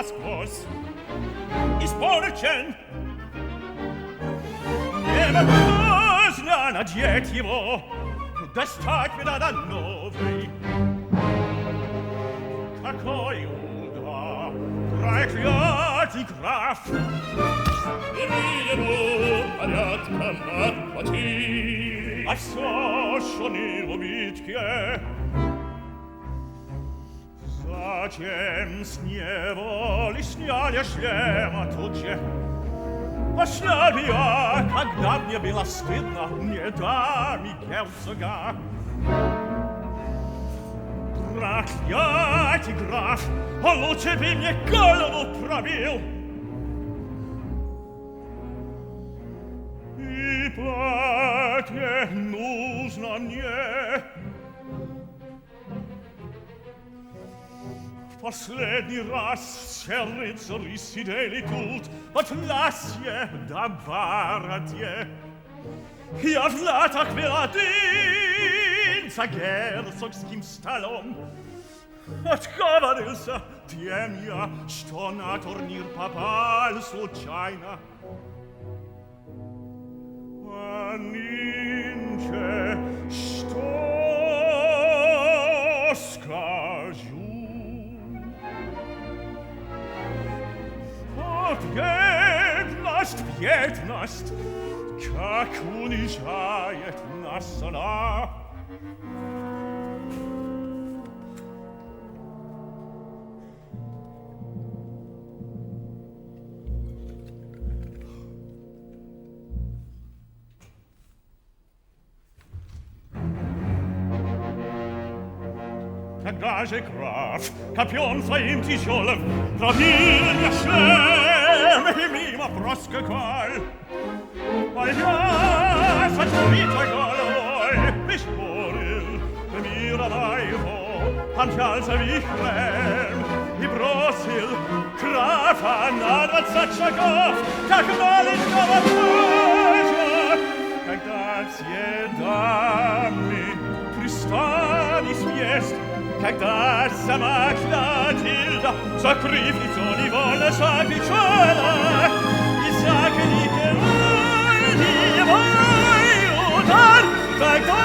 насквозь испорчен. Невозможно надеть его, достать мне надо новый. Какой удар, проклятый граф! Бери его порядком отплати. А все, что не в убитке, зачем с неволи сняли шлема тут же? А снял я, когда мне было стыдно, не даме герцога. Проклятый граф, лучше бы мне голову пробил. И платье нужно мне. В последний раз все рыцари сидели тут, от платья до бороде. Я в латах был один за герцогским столом. Отговорился тем я, что на турнир попал случайно. А нынче что скажу? Бедность, бедность, как унижает нас она. Когда же граф копьем своим тяжелым пробил мне шлем и мимо проскакал, а я с отбитой головой пришпорил мира моего, помчался вихрем и бросил графа на 20 шагов, как маленького пажа. Когда все дамы пристали съесть, когда сама Клотильда, закрыв лицо, невольно закричала, и за криком «Мой удар!» Тогда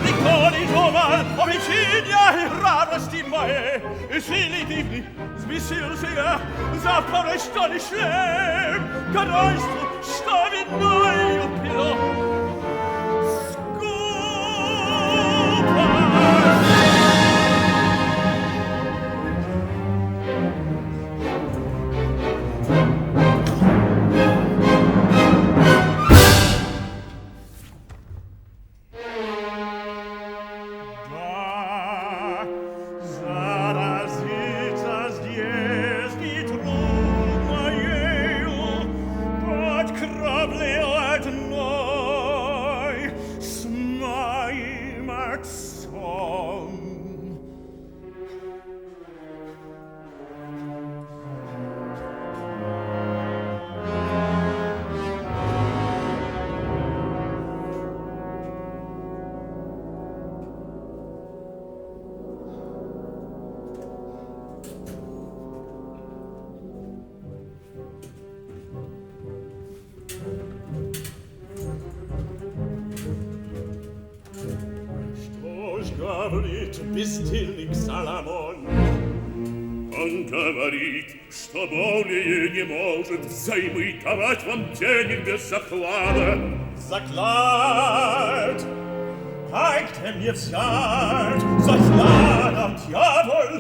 никто не думал о причине радости моей, и силы дивный взбесился я, завтра что ли шлем, корольству, что виною пило. Говорит бездельник Соломон. Он говорит, что более не может взаймы давать вам денег без заклада. Заклад! Как ты мне взять закладом, дьявол?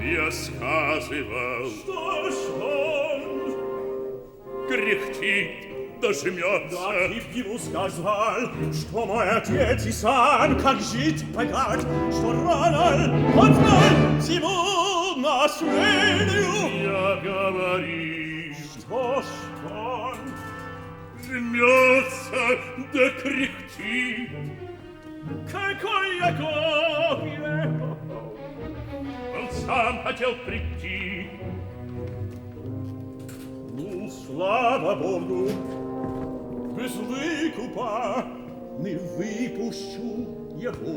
Я сказывал, что ж он кряхтит, дожмется. Да ты б ему сказал, что мой отец и сан, как жить богат, что рано отдал зиму наследию. Я говорю, что ж он жмется да кряхтит. Какое горе! Он сам хотел прийти. Ну, слава Богу, без выкупа не выпущу его.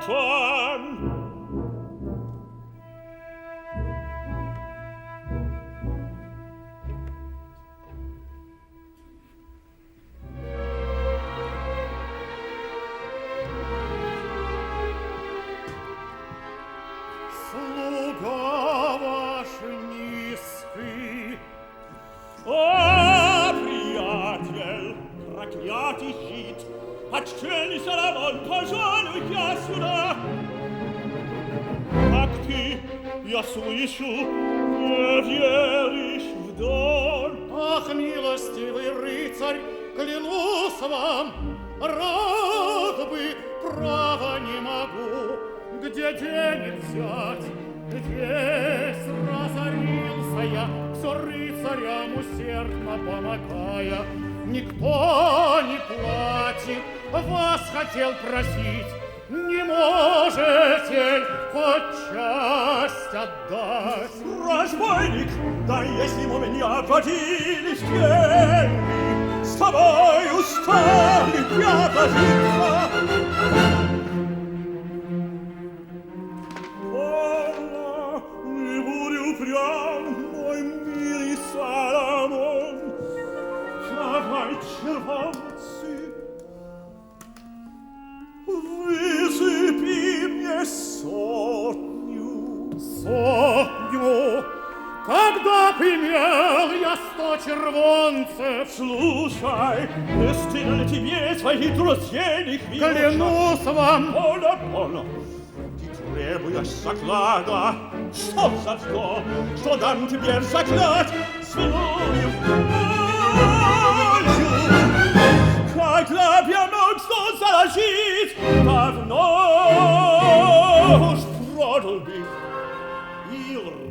молчан. Слуга ваш низкий. О, приятель, проклятый щит, почтенный Соломон, пожалуй я сюда. Как ты, я слышу, не веришь в дом. Ах, милостивый рыцарь, клянусь вам, рад бы, право не могу, где денег взять. Весь разорился я, все рыцарям усердно помогая. Никто не платит, вас хотел просить, не можете хоть часть отдать. Разбойник, да если у меня водились деньги, с тобою станет я возиться. Полно, не будь упрям, мой милый Соломон. Давай, червонцы, высыпи мне сотню. Сотню, когда б имел я 100 червонцев. Слушай, не стыдно ли тебе своих друзей? Клянусь вам. Полно. Ты требуешь заклада. Что за зло, что дам тебе заклад свиную волю? Когда б я мог что заложить, давно уж продал бы. И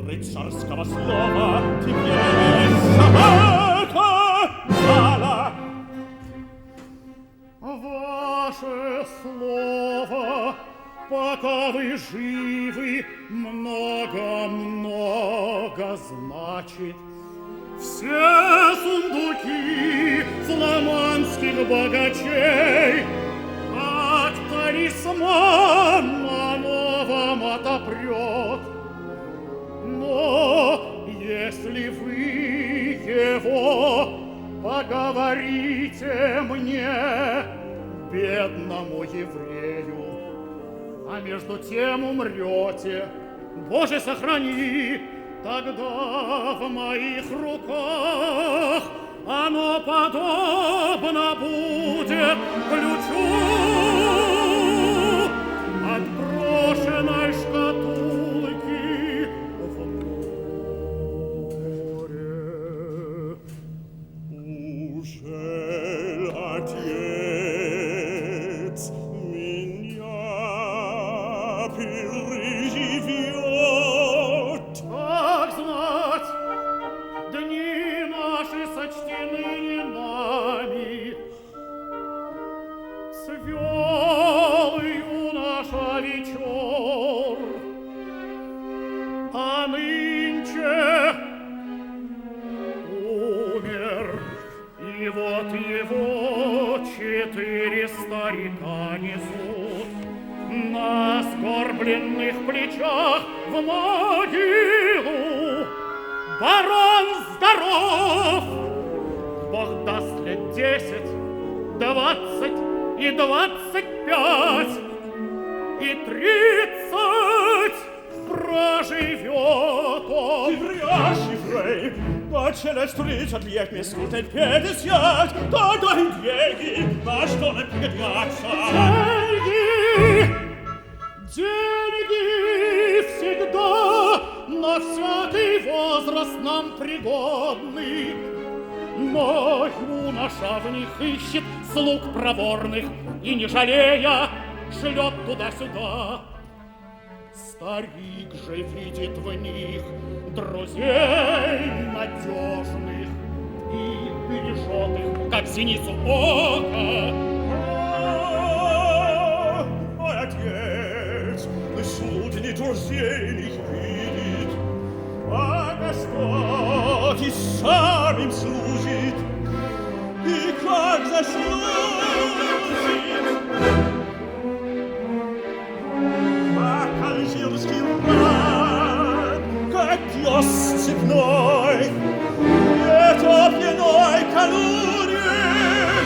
рыцарского слова тебе собака дала. Ваше слово, пока вы живы, много-много значит. Все сундуки фламандских богачей как талисман на новом отопрет. Но если вы его поговорите мне, бедному еврею, а между тем умрете, Боже, сохрани, тогда в моих руках оно подобно будет ключу от брошенной шкатулки в море. Ужель, отец, меня переживет? Как знать, дни наши сочтены не нами. Свел юноша вечер, а нынче умер. И вот его 4 старика несут на сгорбленных плечах в могилу. Барон здоров! Бог даст лет 10, 20 и 25 и 30 проживет он. Ты врешь, еврей, но через 30 лет мне стукнет 50, тогда и деньги на что напрягаться. Деньги всегда на всякий возраст нам пригодны. Но юноша в них ищет слуг проворных и, не жалея, шлет туда-сюда. Старик же видит в них друзей надежных и бережет их, как зеницу ока. Мой отец, слуги друзей их видит, а Господь и сам им служит, и как заслужит. Как алжирский раб, как пёс цепной, нетопленной конуре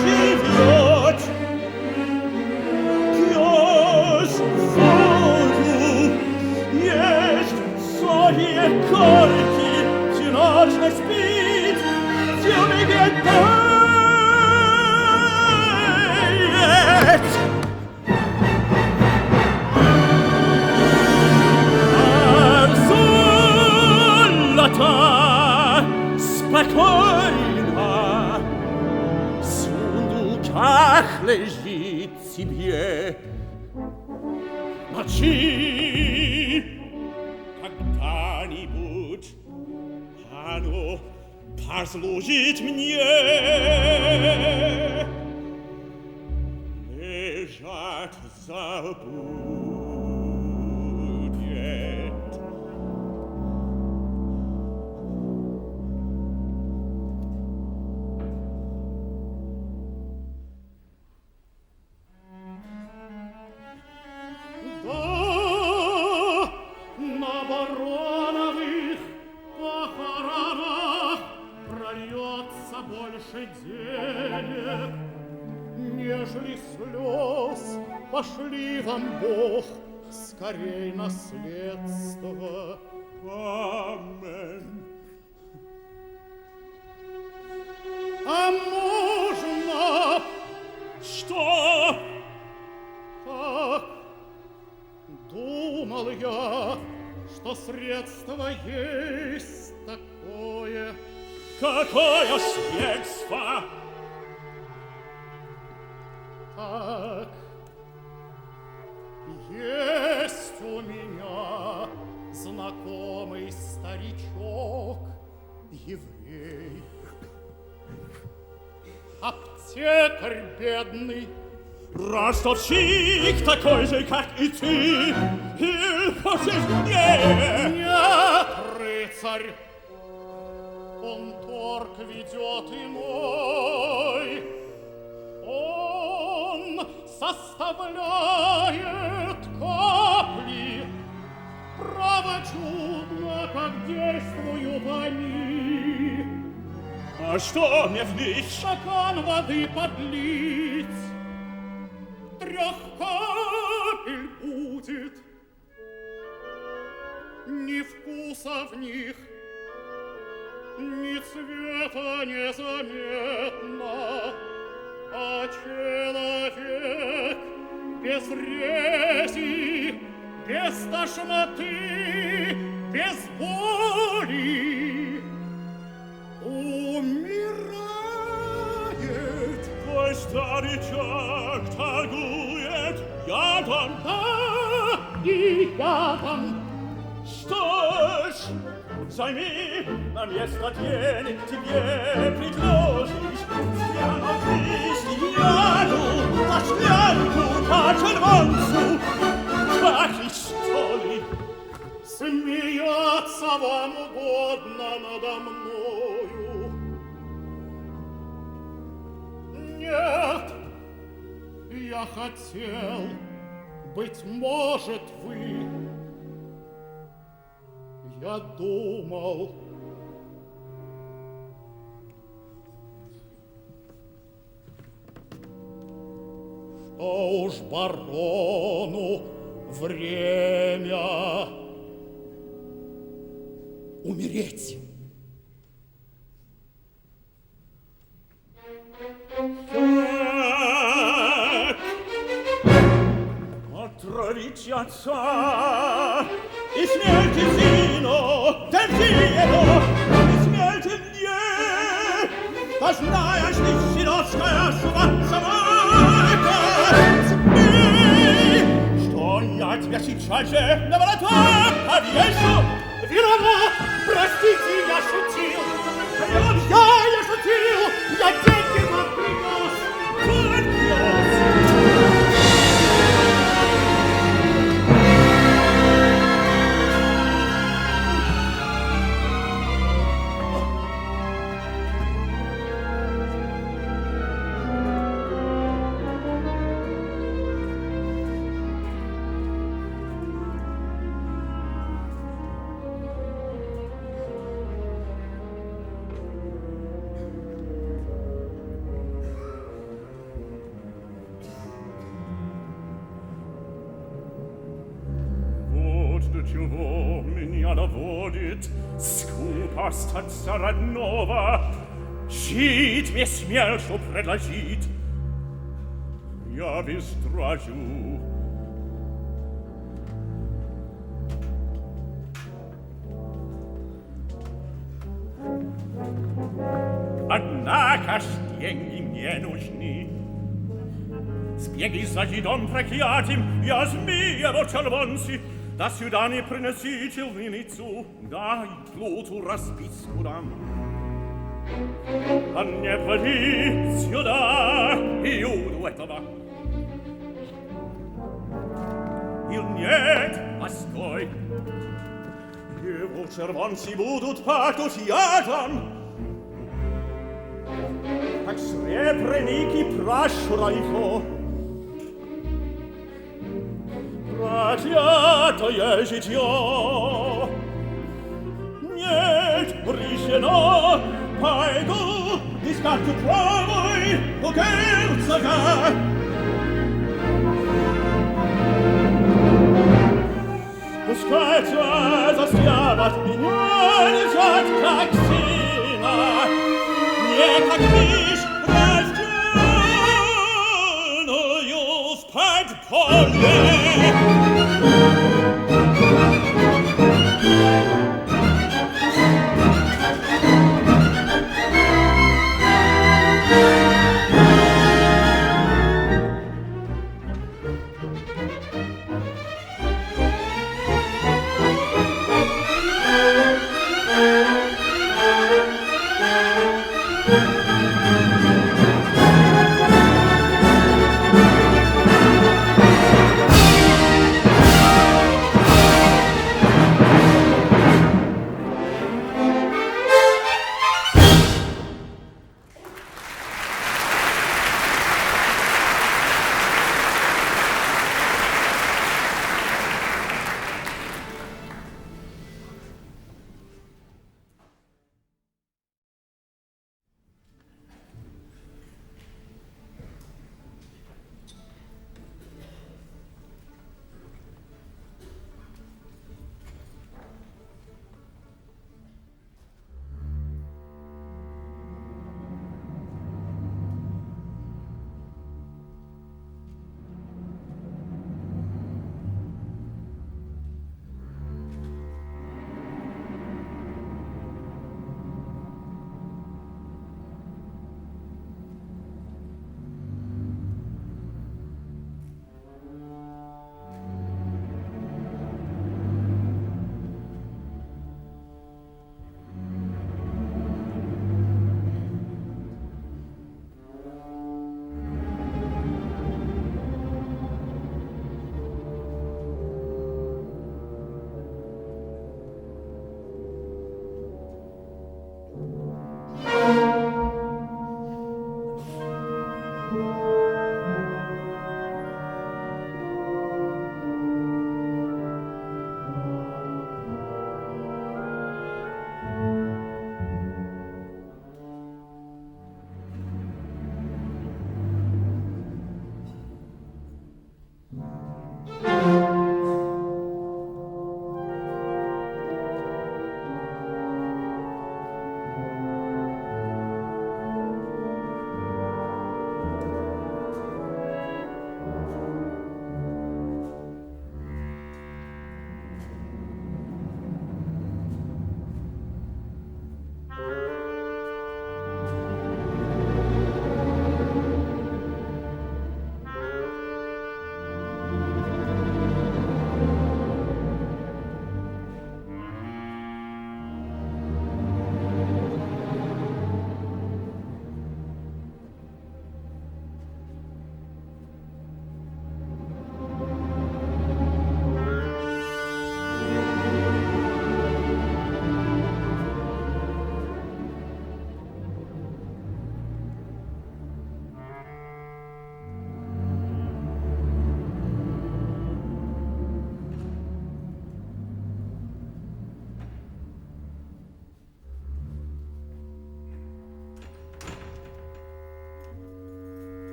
живет. Пьёс воду, ест свои корки, всю ночь не спит, всю бегает. Спокойно, в сундуках лежит себе. Ночи когда-нибудь оно послужит мне. Лежать забудет. Больше денег, нежели слез, пошли вам, Бог, скорей наследство. Амен. А можно, Что? как думал я, что средство есть такое. Какое средство? Так, есть у меня знакомый старичок, еврей, аптекарь бедный, Ростовщик такой же, как и ты, и хочешь мне? нет, рыцарь, он торг ведет иной, он составляет капли, право чудно, как действуют они. А что мне влить? Стакан воды подлить, 3 капель будет, ни вкуса в них, ни цвета незаметно, а человек без рези, без тошноты, без боли умирает. Твой старичок торгует ядом. Да, и ядом. Что ж, займи, на место денег тебе предложишь. Я напишу яду, за шклянку по червонцу. Так ли, что ли? Смеяться вам угодно надо мною. Нет, я хотел, быть может, вы. Я думал, что уж барону время умереть. Так, отравить отца и смерти сыну, держи его, и смерти мне. Да знаешь ли, сиротская собака, смей, что я тебя сейчас же на воротах повешу. Виноват, простите, я шутил. Я шутил, я деньги вам принес. чего меня наводит скупость отца родного? Щит мне смел, что предложить, я бездрожу. Однако ж деньги мне нужны. Сбеги за дедом проклятым, я змеево червонцы, да сюда не приносите львиницу, дай плуту расписку дам. А не поди сюда Иуду этого. Или нет, постой, его червонцы будут пахнуть ядом, как сребреники пращура его. Проклятое житье! Нет, решено, пойду искать правой у герцога. Пускай застряват меня лежат, как сына, не как мышь рожденную в подполье.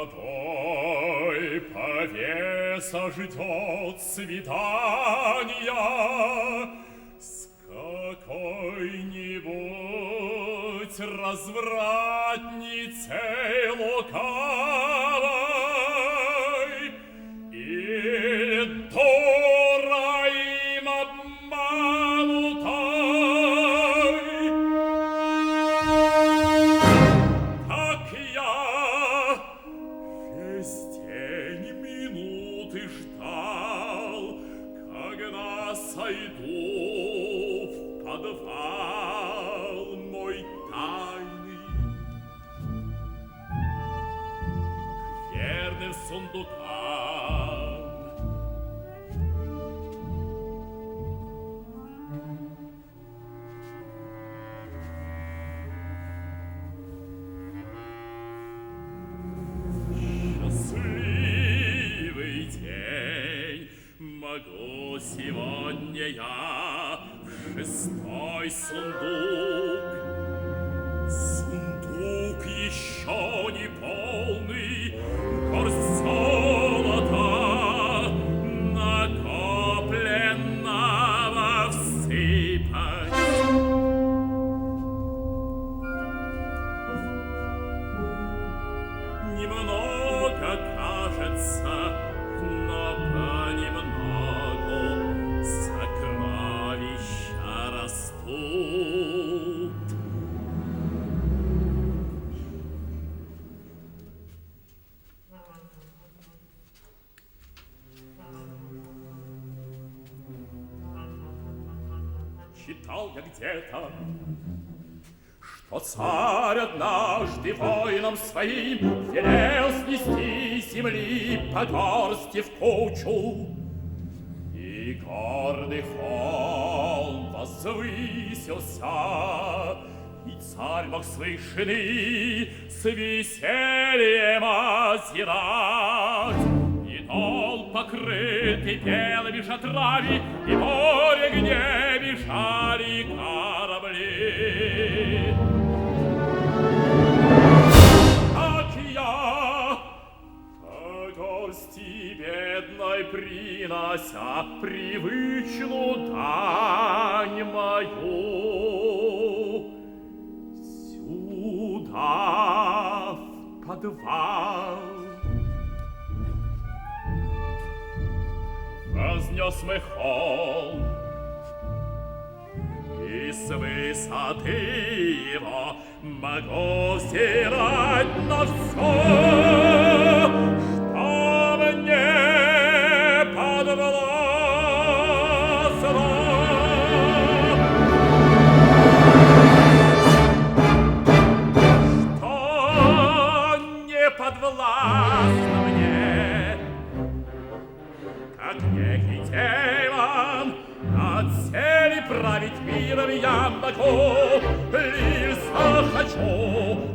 тобой повеса ждет свидания с какой-нибудь развратницей лукавой или дурой им обманутой. Так я весь день минуты ждал, когда сойду в подвал мой тайный к верным сундукам. Счастливый день, могу сегодня я в 6-й сундук. Сундук еще не полный, горсть золота накопленного всыпать. Немного кажется, но понемногу сокровища растут. Читал я где-то, что царь однажды воинам своим велел снести земли по горсти в кучу. И горный холм возвысился, и царь мог с вышины с весельем озирать. И дол, покрытый белыми шатрами, и море, где бежали корабли. Так я по горсти бедной принося привычную дань мою сюда в подвал вознес мой холм, и с высоты его могу взирать на все, что мне подвластно. Что не подвластно мне, как некий демон, от цели править миром я могу, лишь захочу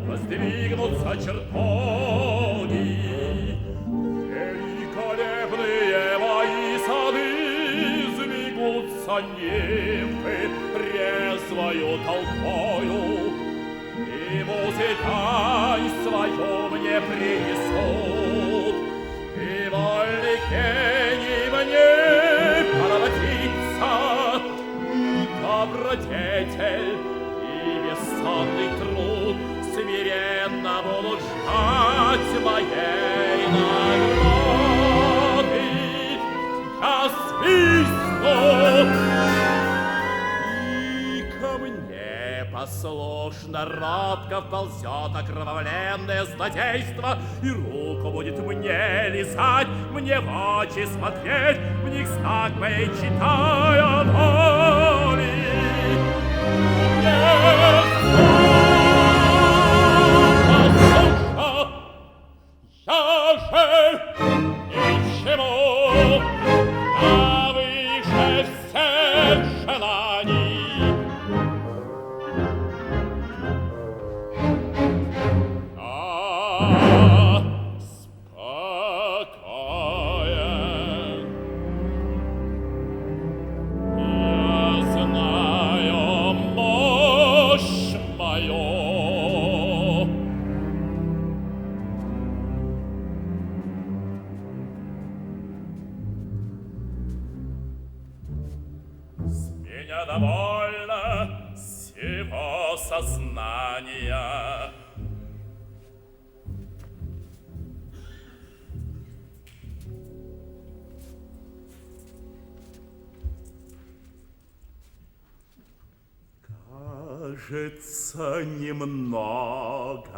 воздвигнуться чертоги. Великолепные мои сады сбегутся нимфы резвою толпою, и музыкань свою мне принесут, и вольный гений мне поработится, добродетель и бессонный труд смиренно будут ждать моей награды. Я свистну, и ко мне послушно робко вползет окровавленное злодейство, и руку будет мне лизать, мне в очи смотреть, в них знак моей читая воли. Я же ничего навыше всех желаний. Спокоен. Я желания. Кажется, немного,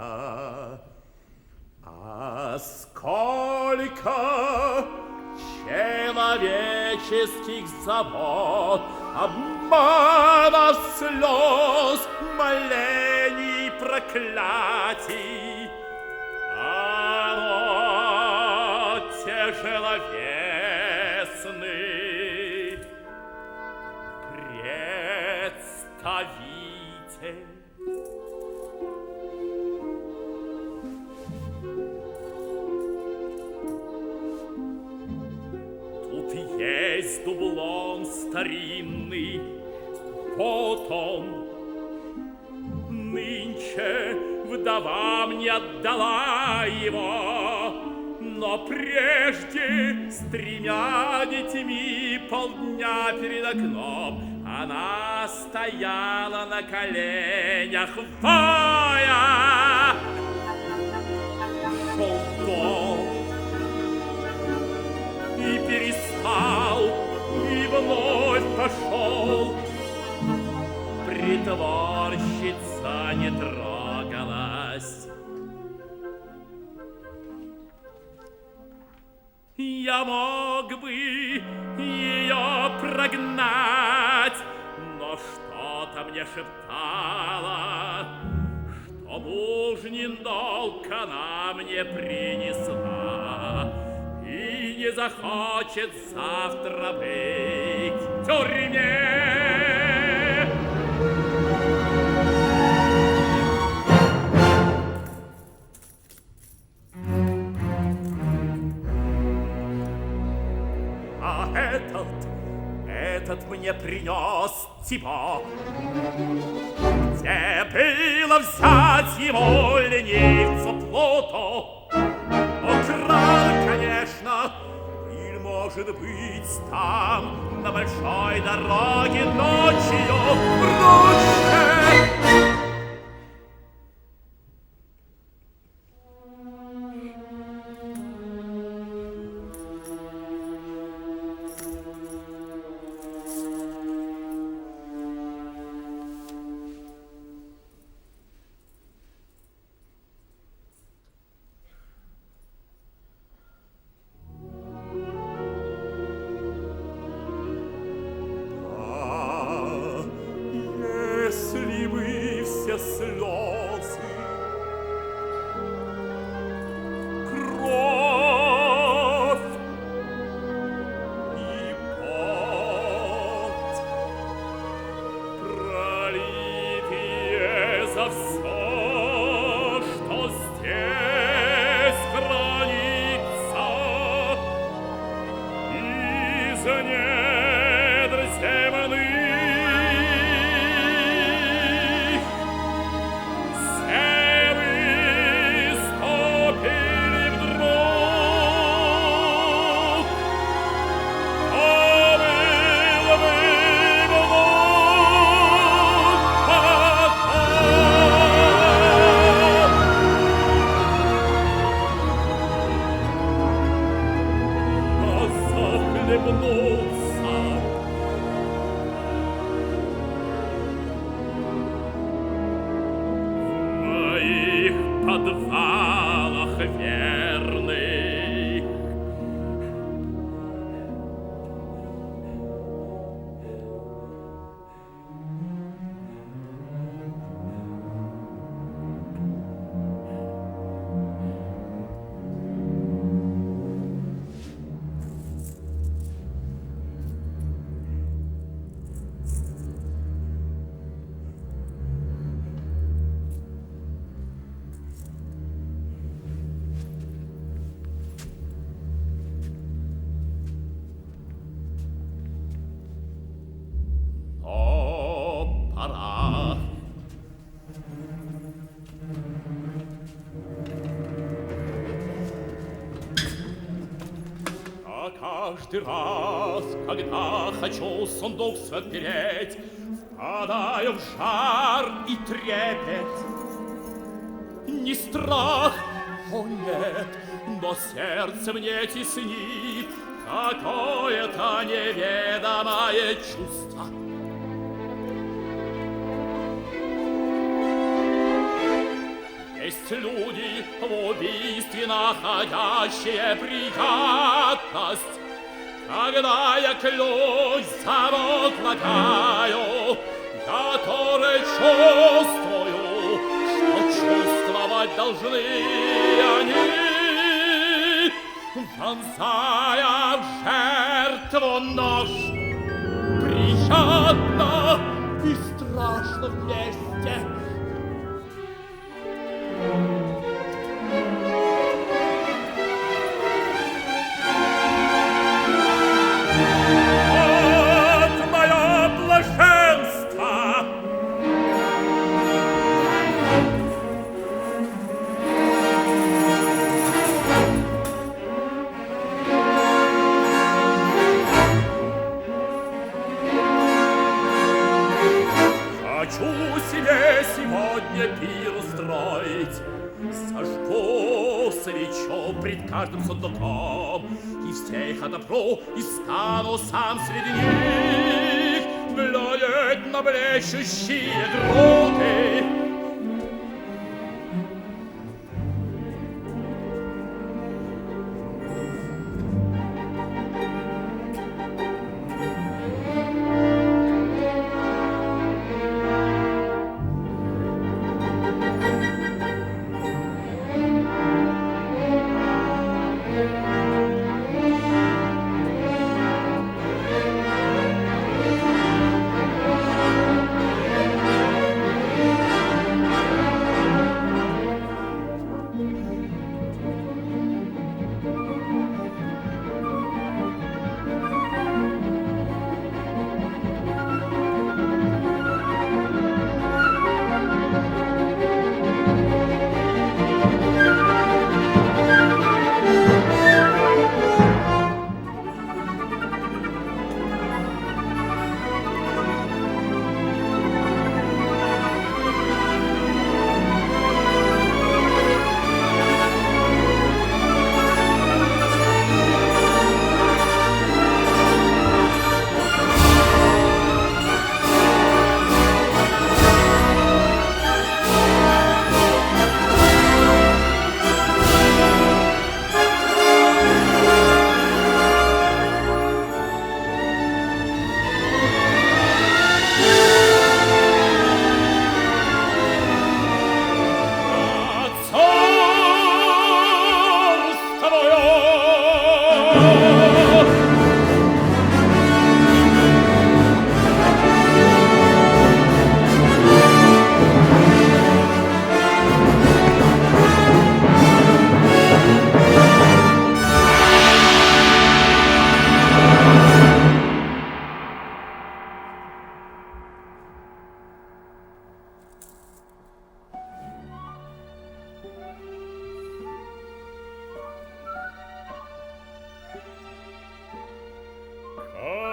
а сколько человеческих забот, обманов, слез, молений, проклятий. Оно тяжеловесный. Представите. Тут есть дублон старинный, вот он. Нынче вдова мне отдала его, но прежде с 3 детьми полдня перед окном она стояла на коленях, воя. Шел дождь и перестал, и вновь пошел. Притворщица не трогалась. Я мог бы ее прогнать, но что-то мне шептало, что мужнин долг она мне принесла и не захочет завтра быть в тюрьме. А этот мне принес тебя. Где было взять его ленивца Плуту? Украл, конечно, или, может быть, там, на большой дороге ночью в роще. Если бы все слезы, кровь и пот, пролитые за все, что здесь хранится, из недр земных, подвалах верных. Пора. А каждый раз, когда хочу сундук свой отпереть, впадаю в жар и трепет. и страх. О нет, но сердце мне теснит какое-то неведомое чувство. Есть люди в убийстве, находящие приятность. Когда я клюсь замок латаю, я тоже чувствую, что чувствовать должны они, вонзая в жертву нож. Приятно и страшно вместе. Вот мое блаженство! Хочу себе сегодня пир устроить. Зажгу свечу пред каждым сундуком, и всех отопру, и стану сам среди них глядеть на блещущие груди.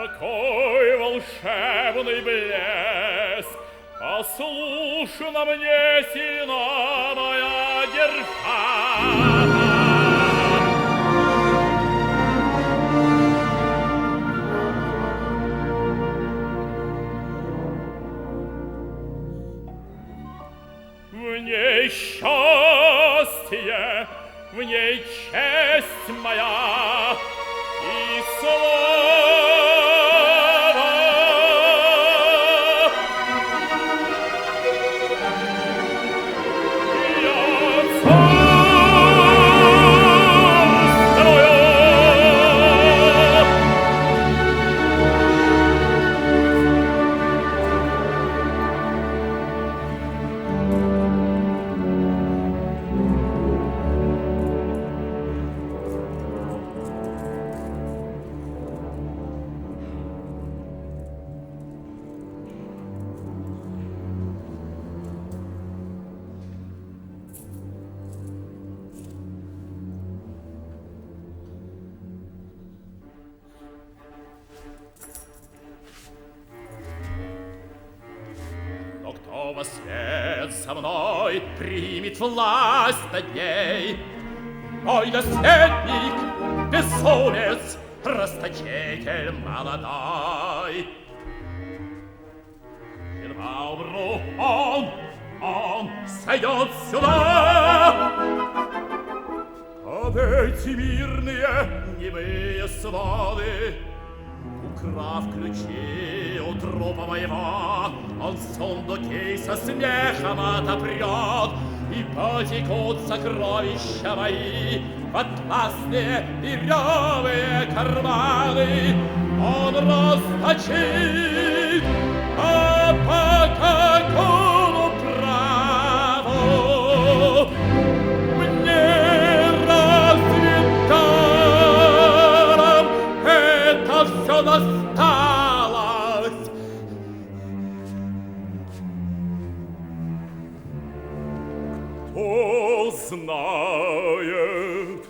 Какой волшебный блеск! Послушна мне сильна моя держава! В ней счастье, в ней честь моя и слава. Но кто во свет вслед за мной примет власть над ней. Мой наследник, безумец, расточитель молодой. Едва умру, он сойдет сюда. А эти мирные немые своды, украв ключи у трупа моего, он сундуки со смехом отопрет, и потекут сокровища мои в атласные бирюзовые карманы. Он расточит, а по какому праву? Мне разве даром это все досталось? Кто знает,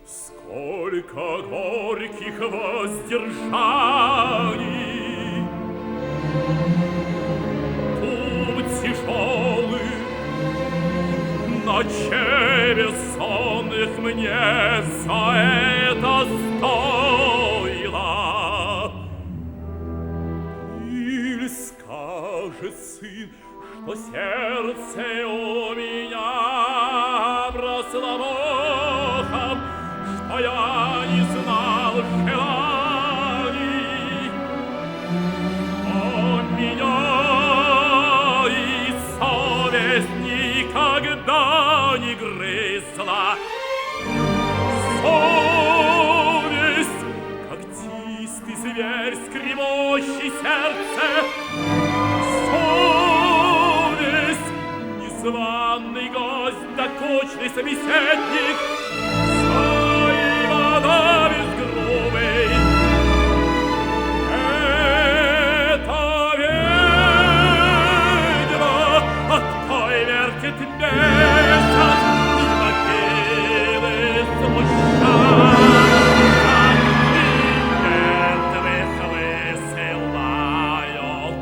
сколько горьких воздержаний, путь тяжелый, ночей бессонных мне за это стоило. Или скажет сын, что сердце у меня бросло мохом, что я не знал желаний. У меня и совесть никогда не грызла. Совесть, когтистый зверь, скребущий сердце. Совесть, незваный гость, докучный собеседник, своей водами грубый. Это ведьма, от той вертит месяц, и могилы смущают, и мертвых высылают.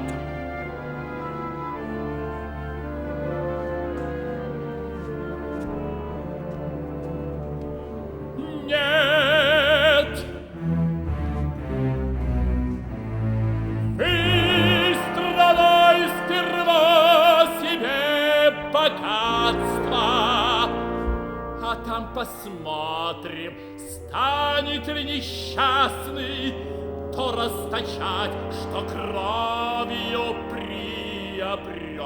Нет! Вы страдай сперва себе богатства, а там посмотрим, станет ли несчастный то расточать, что кровью приобрел.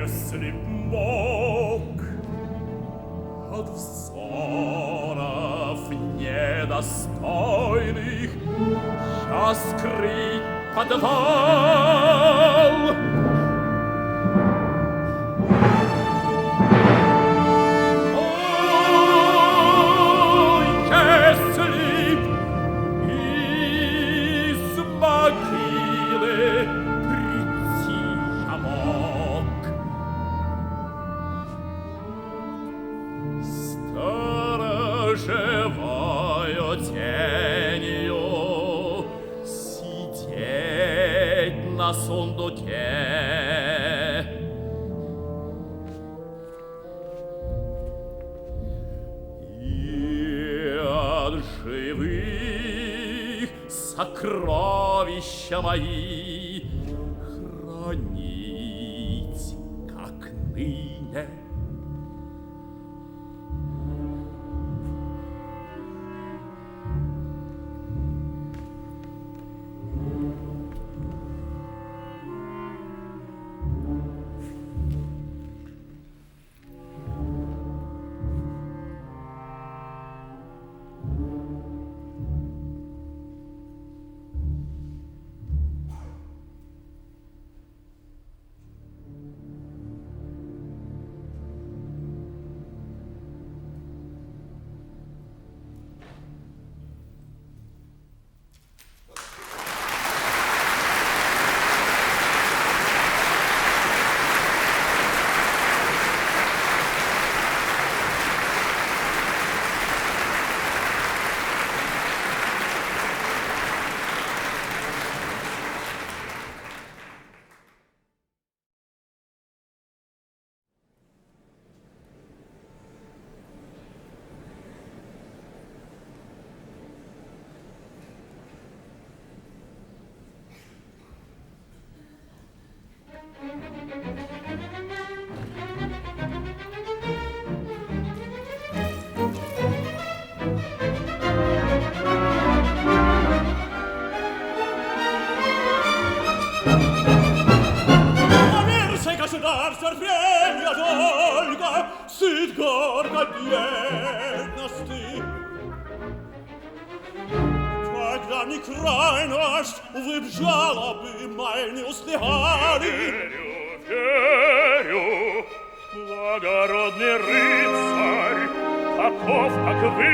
Если б мог от взоров недостойных я скрыть подвал, если б из могилы прийти я мог, сторожевою тенью сидеть на сундуке. И от живых сокровища мои хранить, как ныне. Аверсай, государство, премия долга, сыт гордо бедности. Когда мне крайность, вы б жалобы мои не услыхали. Верю, благородный рыцарь, таков, как вы,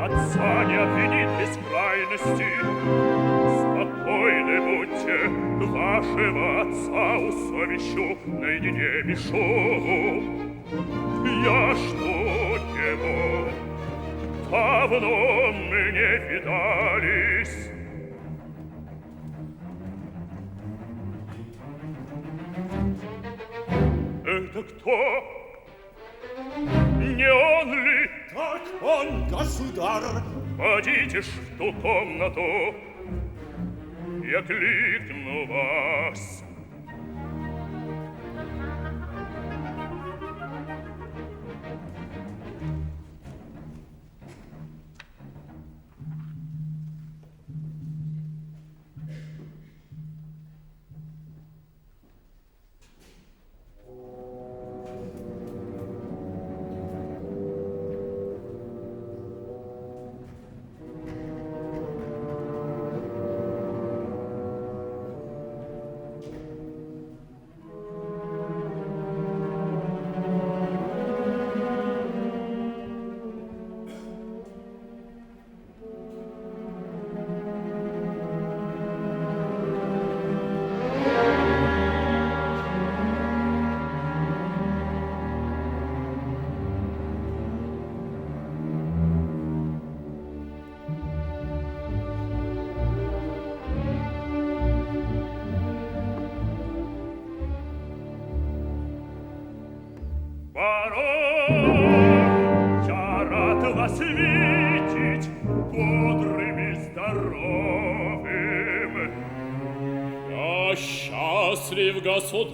отца не обвинит без крайности. Спокойны будьте, вашего отца усовещу, наедине пишу. Я жду его, давно мы не видались. Это кто? Не он ли? Так он, государь. Подите ж в ту комнату, я кликну вас. Барон, я рад вас видеть бодрым и здоровым. Я счастлив, государь,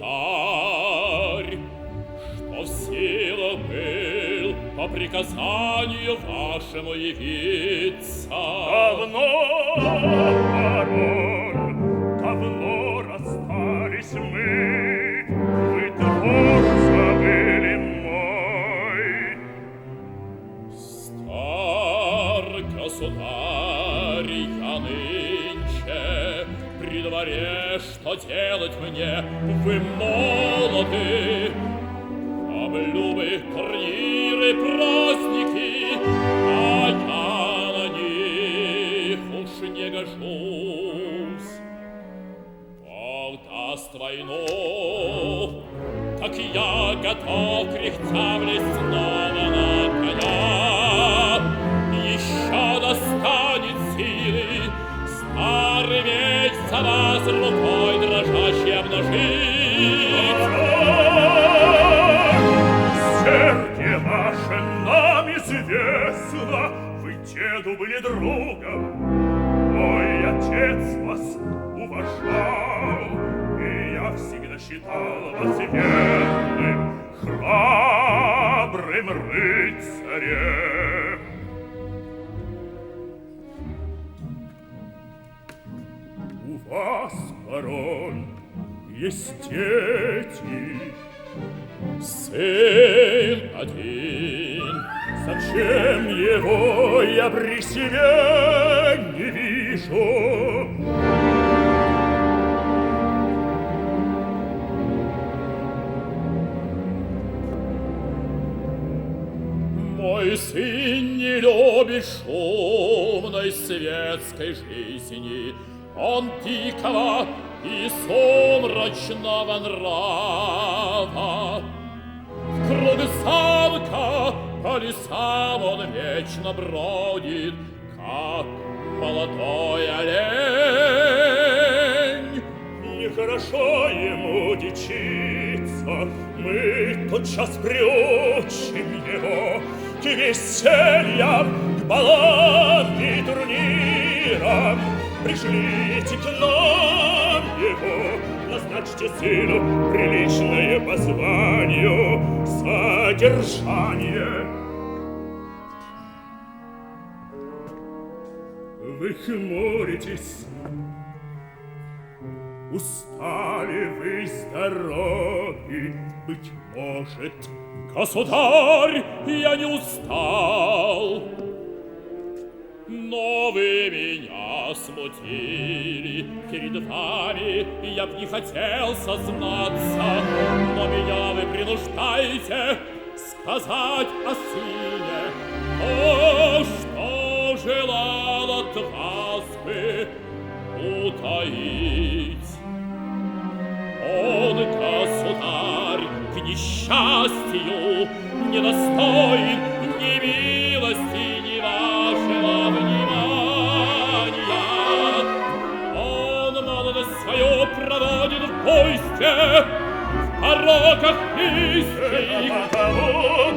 что в силах был по приказанию вашему явиться. Давно, барон, давно расстались мы, вы двор забыли мой. Стар, государь, я нынче при дворе, что делать мне, вы молоды. Облюбы, турниры, праздники, а я на них уж не гожусь. Бог даст войну, так я готов кряхтя влезть снова на коня. Еще достанет силы старый меч за вас рукой дрожащей обнажить. Сердце ваше нам известно, вы деду были другом. Мой отец вас уважал, и я всегда считал вас верным, храбрым рыцарем. У вас, барон, есть дети. Сын один, Зачем его я при себе не вижу? мой сын не любит шумной светской жизни. Он дикого и сумрачного нрава. В круг замка по лесам он вечно бродит, как молодой олень. Нехорошо ему дичиться, мы тотчас приучим его к весельям, к балам и турнирам. Пришлите к нам его, назначьте назначьте сыну приличное по званию содержание. Вы хмуритесь. Устали вы с дороги, быть может. Государь, я не устал, но вы меня смутили. Перед вами я б не хотел сознаться, но меня вы принуждаете сказать о сыне то, что желал от вас бы утаить. Он, государь, к несчастью недостоин ни милости, ни вашего внимания. Он молодость свою проводит в бойстве, в пороках низких. Потому,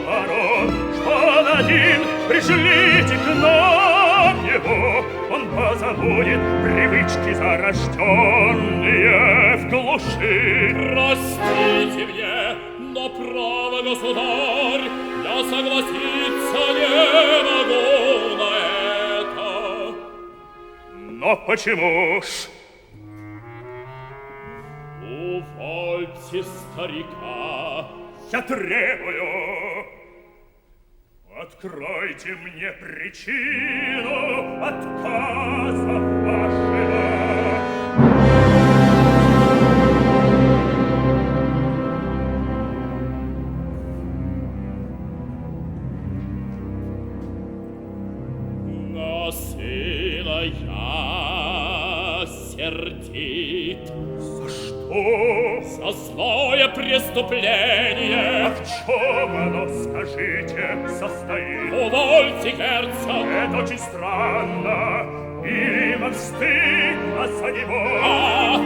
барон, что он один, пришлите к нам его. Он позабудет привычки зарожденные в глуши. Простите мне, но право, государь, я согласиться не могу на это. Но почему ж? Увольте старика. Я требую. Откройте мне причину отказа вашего. На сына я сердит. За что? За злое преступление. А в чем оно, скажите, состоит? Увольте, герцог. Это очень странно. Или вам стыдно за него?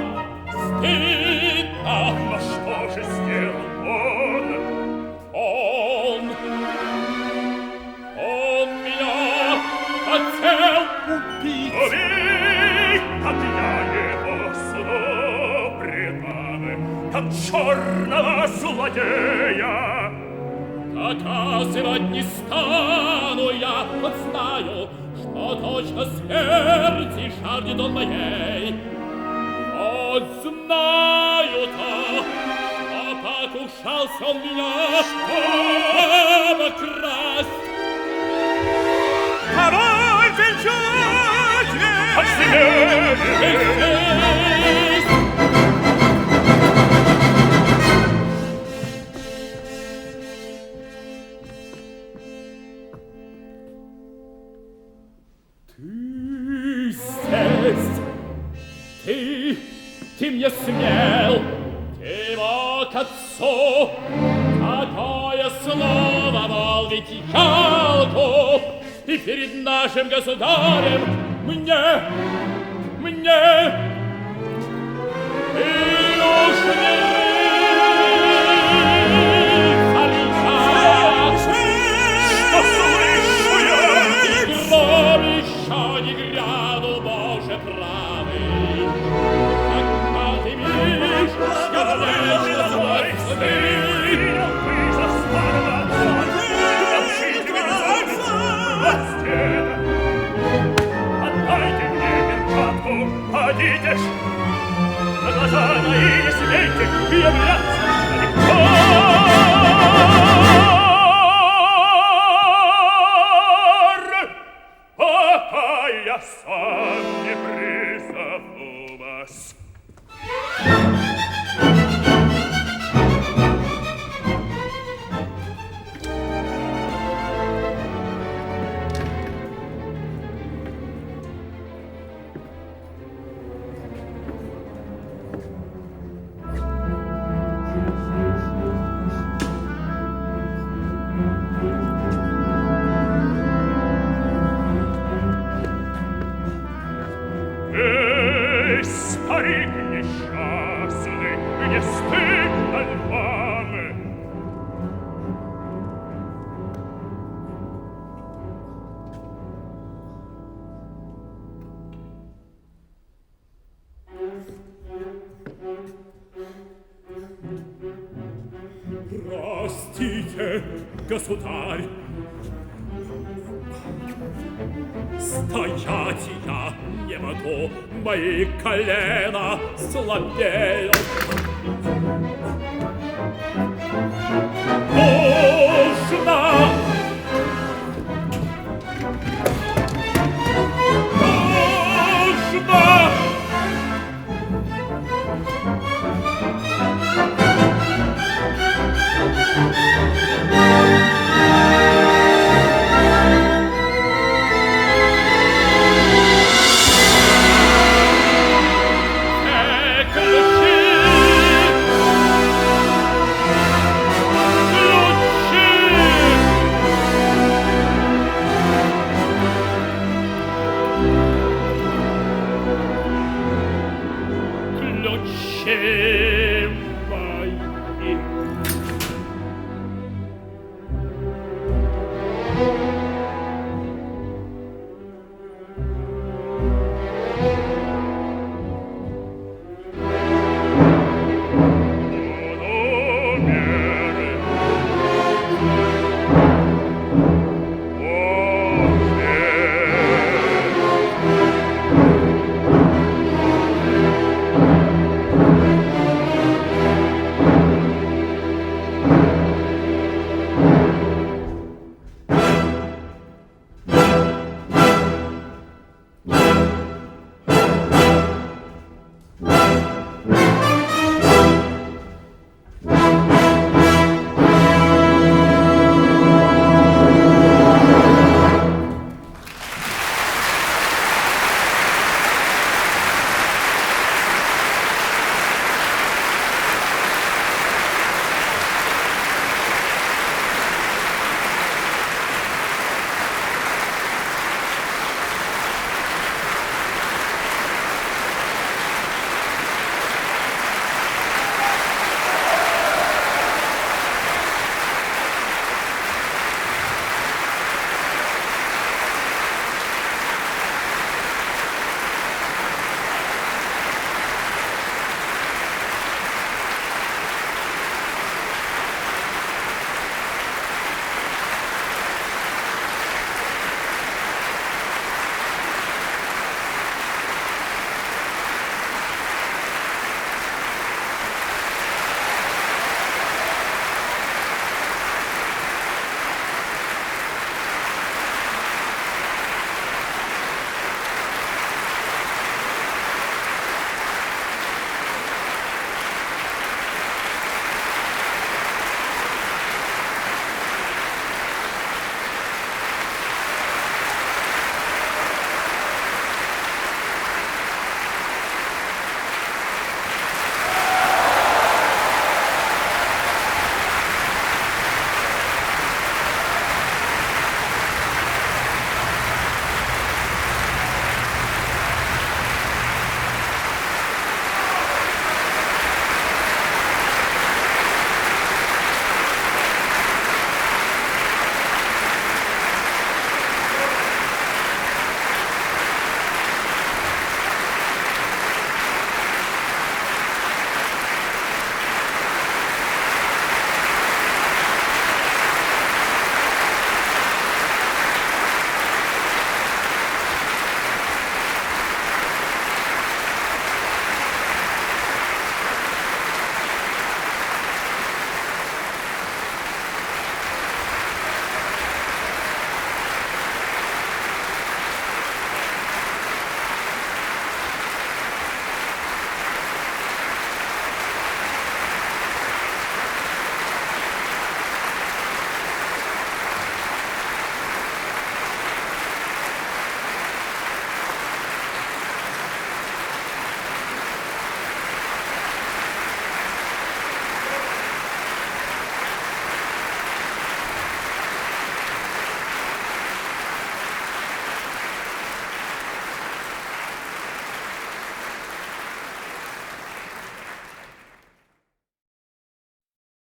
Стыдно. Но что же сделал он? Он меня хотел убить. Убить, как я его суду предам, как черного злодея. Доказывать не стану я, хоть знаю, что точно смерти жаждет он моей. Вот знаю-то, что покушался он меня обокрасть. Король венчание! От смерти! Ты мне смел, ты мог отцу такое слово молвить ялку, и перед нашим государем мне, и уж не Что слышу я? и гром еще не грянул, Боже правый. Когда ты видишь, что конечно свой Принял вы за старого отца. Научите меня власти. Отдайте мне перчатку, подите ж. На глаза мои не смейте являться стариком. Пока я сам не призову вас. Старик несчастный, не стыдно ли вам? Простите, государь. Стоять я не могу, мои колена слабеют.